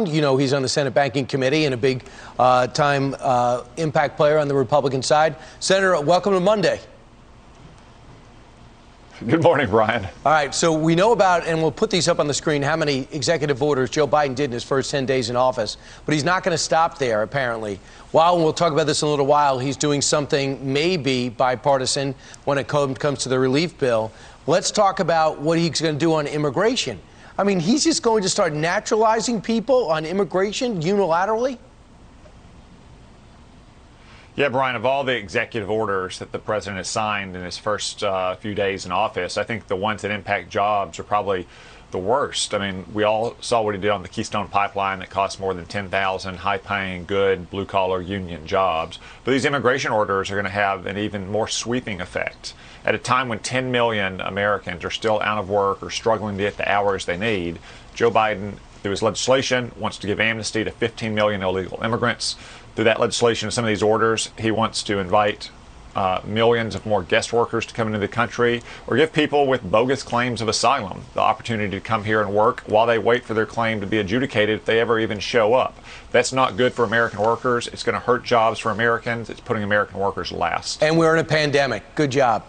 You know, he's on the Senate Banking Committee and a big time impact player on the Republican side. Senator, welcome to Monday. Good morning, Brian. All right, so we know about, and we'll put these up on the screen, how many executive orders Joe Biden did in his first 10 days in office. But he's not going to stop there, apparently. While we'll talk about this in a little while, he's doing something maybe bipartisan when it comes to the relief bill. Let's talk about what he's going to do on immigration. I mean, he's just going to start naturalizing people on immigration unilaterally? Yeah, Brian, of all the executive orders that the president has signed in his first few days in office, I think the ones that impact jobs are probably the worst. I mean, we all saw what he did on the Keystone Pipeline that cost more than 10,000 high-paying, good, blue-collar union jobs. But these immigration orders are going to have an even more sweeping effect. At a time when 10 million Americans are still out of work or struggling to get the hours they need, Joe Biden, through his legislation, wants to give amnesty to 15 million illegal immigrants. Through that legislation and some of these orders, he wants to invite millions of more guest workers to come into the country, or give people with bogus claims of asylum the opportunity to come here and work while they wait for their claim to be adjudicated if they ever even show up. That's not good for American workers. It's going to hurt jobs for Americans. It's putting American workers last. And we're in a pandemic. Good job.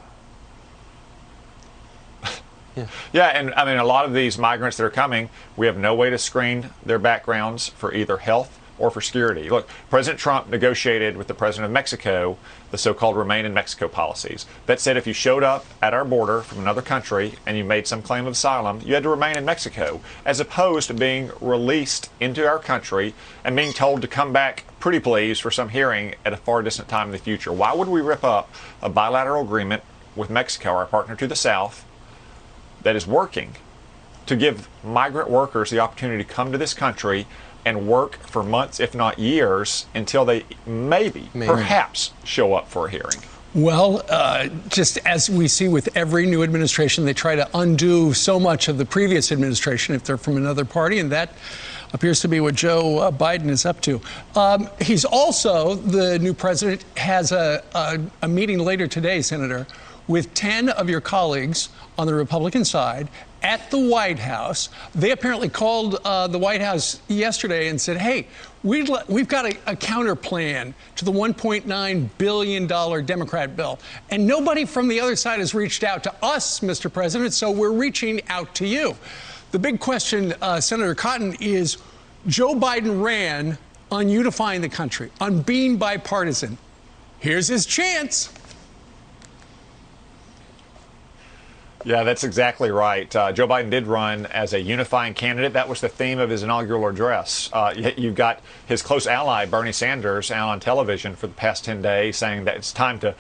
Yeah, and I mean, a lot of these migrants that are coming, we have no way to screen their backgrounds for either health or for security. Look, President Trump negotiated with the president of Mexico the so-called Remain in Mexico policies. That said, if you showed up at our border from another country and you made some claim of asylum, you had to remain in Mexico, as opposed to being released into our country and being told to come back, pretty please, for some hearing at a far distant time in the future. Why would we rip up a bilateral agreement with Mexico, our partner to the south, that is working to give migrant workers the opportunity to come to this country and work for months, if not years, until they perhaps show up for a hearing? Well, just as we see with every new administration, they try to undo so much of the previous administration if they're from another party, and that appears to be what Joe Biden is up to. He's also, the new president, has a meeting later today, Senator, with 10 of your colleagues on the Republican side at the White House. They apparently called the White House yesterday and said, hey, we've got a counter plan to the $1.9 billion Democrat bill. And nobody from the other side has reached out to us, Mr. President, so we're reaching out to you. The big question, Senator Cotton, is Joe Biden ran on unifying the country, on being bipartisan. Here's his chance. Yeah, that's exactly right. Joe Biden did run as a unifying candidate. That was the theme of his inaugural address. You've got his close ally, Bernie Sanders, out on television for the past 10 days saying that it's time to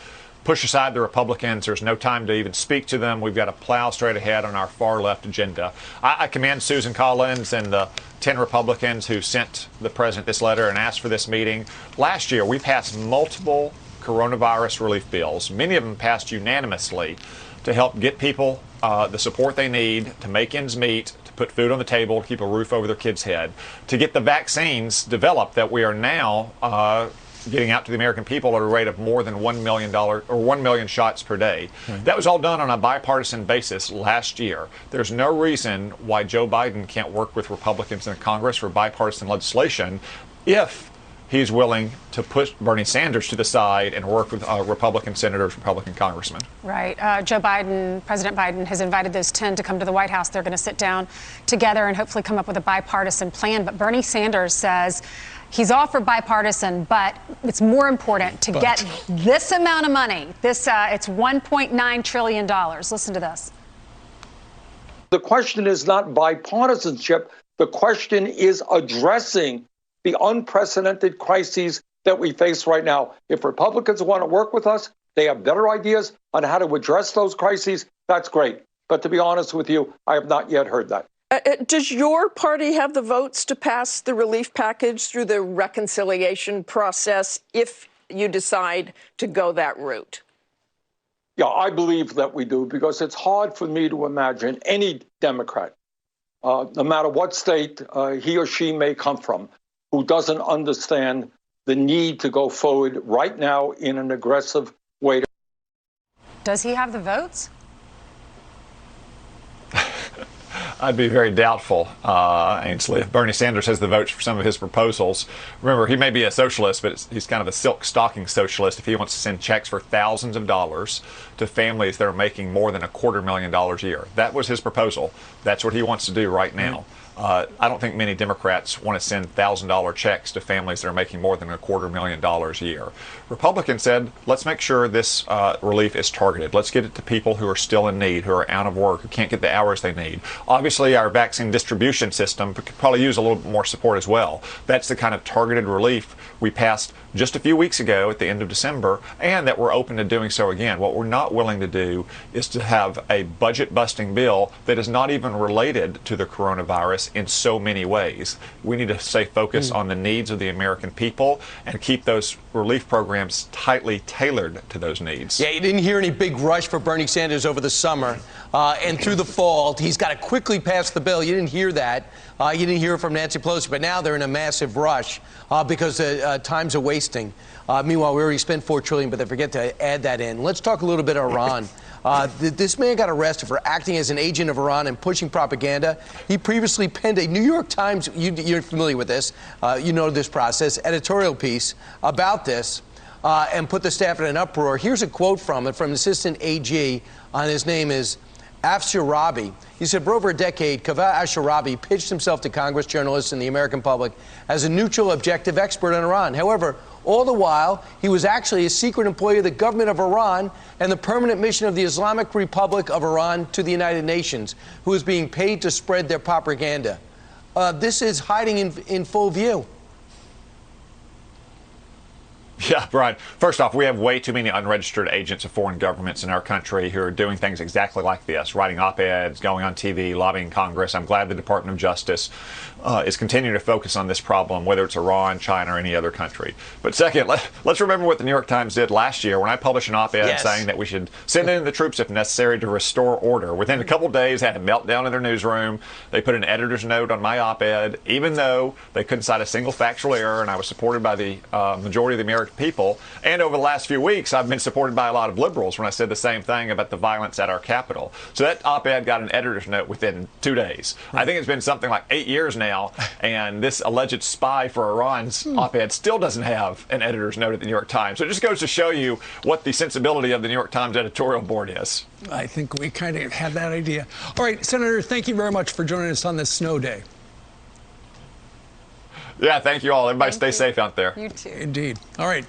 push aside the Republicans. There's no time to even speak to them. We've got to plow straight ahead on our far left agenda. I commend Susan Collins and the 10 Republicans who sent the president this letter and asked for this meeting. Last year, we passed multiple coronavirus relief bills. Many of them passed unanimously to help get people the support they need to make ends meet, to put food on the table, to keep a roof over their kids' head, to get the vaccines developed that we are now getting out to the American people at a rate of more than $1 million shots per day. That was all done on a bipartisan basis last year. There's no reason why Joe Biden can't work with Republicans in Congress for bipartisan legislation if he's willing to push Bernie Sanders to the side and work with Republican senators, Republican congressmen. Right. Joe Biden, President Biden, has invited those 10 to come to the White House. They're going to sit down together and hopefully come up with a bipartisan plan. But Bernie Sanders says he's all for bipartisan, but it's more important to get this amount of money. It's $1.9 trillion. Listen to this. The question is not bipartisanship. The question is addressing the unprecedented crises that we face right now. If Republicans want to work with us, they have better ideas on how to address those crises, that's great. But to be honest with you, I have not yet heard that. Does your party have the votes to pass the relief package through the reconciliation process if you decide to go that route? Yeah, I believe that we do, because it's hard for me to imagine any Democrat, no matter what state he or she may come from, who doesn't understand the need to go forward right now in an aggressive way. Does he have the votes? I'd be very doubtful, Ainsley, if Bernie Sanders has the votes for some of his proposals. Remember, he may be a socialist, but he's kind of a silk stocking socialist if he wants to send checks for thousands of dollars to families that are making more than $250,000 a year. That was his proposal. That's what he wants to do right now. I don't think many Democrats want to send $1,000 checks to families that are making more than $250,000 a year. Republicans said, let's make sure this relief is targeted. Let's get it to people who are still in need, who are out of work, who can't get the hours they need. Obviously, our vaccine distribution system could probably use a little bit more support as well. That's the kind of targeted relief we passed just a few weeks ago at the end of December, and that we're open to doing so again. What we're not willing to do is to have a budget-busting bill that is not even related to the coronavirus in so many ways. We need to stay focused on the needs of the American people and keep those relief programs tightly tailored to those needs. Yeah, you didn't hear any big rush for Bernie Sanders over the summer and through the fall. He's got to quickly pass the bill. You didn't hear that. You didn't hear it from Nancy Pelosi, but now they're in a massive rush because time's a wasting. Meanwhile, we already spent $4 trillion, but they forget to add that in. Let's talk a little bit of Iran. This man got arrested for acting as an agent of Iran and pushing propaganda. He previously penned a New York Times, you're familiar with this, you know this process, editorial piece about this and put the staff in an uproar. Here's a quote from it, from Assistant AG, his name is Afsharabi. He said, for over a decade, Kaveh Afsharabi pitched himself to Congress, journalists, and the American public as a neutral, objective expert on Iran. However, all the while, he was actually a secret employee of the government of Iran and the permanent mission of the Islamic Republic of Iran to the United Nations, who is being paid to spread their propaganda. This is hiding in full view. Yeah, Brian. First off, we have way too many unregistered agents of foreign governments in our country who are doing things exactly like this, writing op-eds, going on TV, lobbying Congress. I'm glad the Department of Justice is continuing to focus on this problem, whether it's Iran, China, or any other country. But second, let's remember what the New York Times did last year when I published an op-ed saying that we should send in the troops if necessary to restore order. Within a couple days, had a meltdown in their newsroom. They put an editor's note on my op-ed, even though they couldn't cite a single factual error, and I was supported by the majority of the American people. And over the last few weeks, I've been supported by a lot of liberals when I said the same thing about the violence at our Capitol. So that op-ed got an editor's note within 2 days. I think it's been something like 8 years now, and this alleged spy for Iran's op-ed still doesn't have an editor's note at the New York Times. So it just goes to show you what the sensibility of the New York Times editorial board is. I think we kind of had that idea. All right, Senator, thank you very much for joining us on this snow day. Yeah, thank you all. Everybody stay safe out there. You too. Indeed. All right.